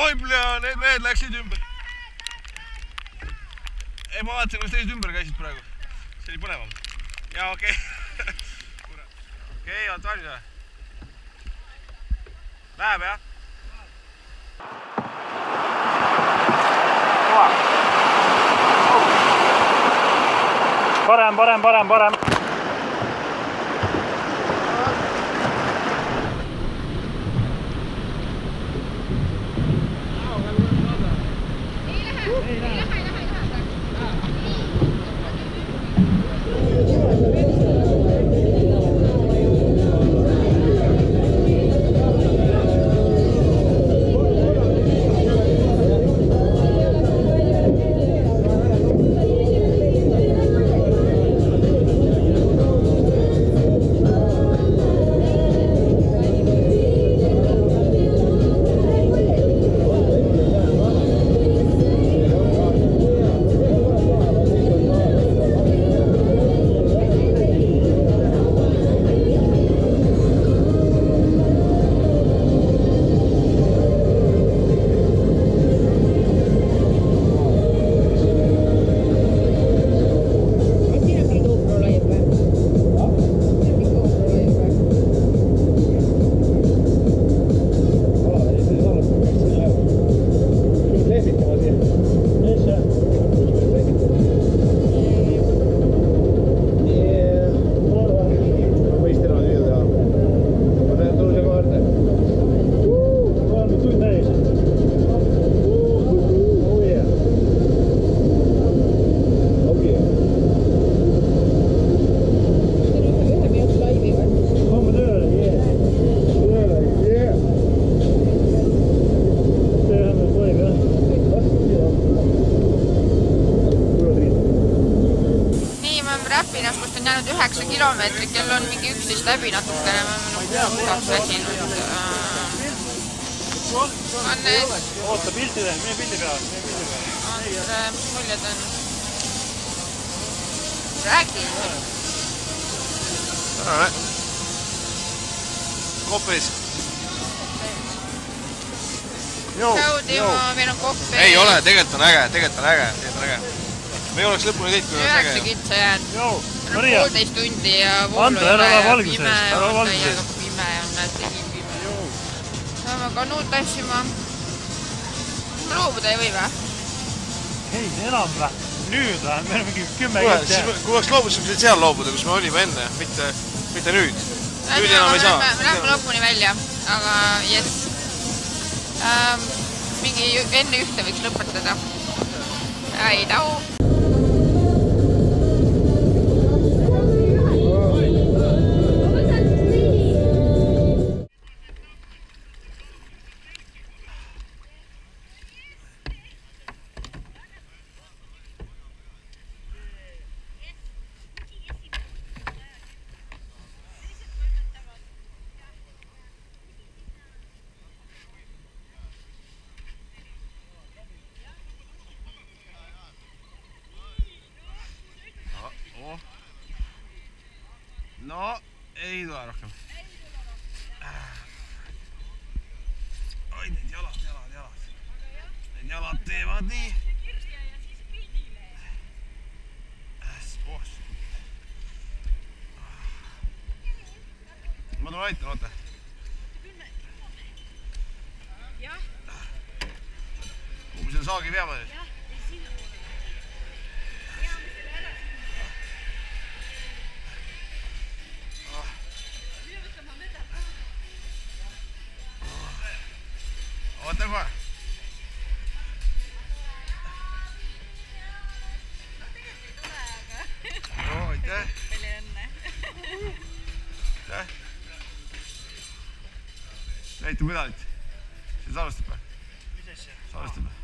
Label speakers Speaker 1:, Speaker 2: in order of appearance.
Speaker 1: oi, need mehed läksid ümber. Ei, ma vaatasin, kuidas teised ümber käisid praegu. See oli põnevam. Jaa, okei. Okei, oled valmis või? Läheb, jah?
Speaker 2: Parem.
Speaker 3: Räpinakust on jäänud 9 kilomeetrit, kell on mingi 11 läbi natukene, ma olen kaks väsinud.
Speaker 2: Oota, pildi teha, meie pildi peal.
Speaker 3: Mis muljed on? Räägi.
Speaker 1: Kopis.
Speaker 3: Tšau, Timo, meil on kopp.
Speaker 1: Ei ole, tegelikult on äge. Me ei oleks lõpuni kõik, kui oleks äge.
Speaker 3: 9 kitsa jäänud.
Speaker 2: Maria.
Speaker 3: 1,5 tundi ja voolu
Speaker 2: Anda, ära ole valguses.
Speaker 3: Pime on, näete, nii pime. Saame kanuut tassima. Loobuda ei või või?
Speaker 2: Ei, enam või? Nüüd või? Meil on mingi 10
Speaker 1: Kuule, kui oleks loobusime seal loobuda, kus me olime enne, mitte nüüd. Nüüd enam ei saa.
Speaker 3: Lähme lõpuni välja, aga jess. Mingi enne ühte võiks lõpetada. Ai, tau!
Speaker 1: No, ei tule rohkem. Oi, need jalad. Need jalad teevad nii. Ma tulen aitan, oota. Kuhu me selle saagi veame nüüd? Oota kohe. Joo, aitäh.
Speaker 3: Palju õnne.
Speaker 1: Aitäh. Näita medalit. See salvestab või?
Speaker 2: Mis asja?
Speaker 1: Salvestab või?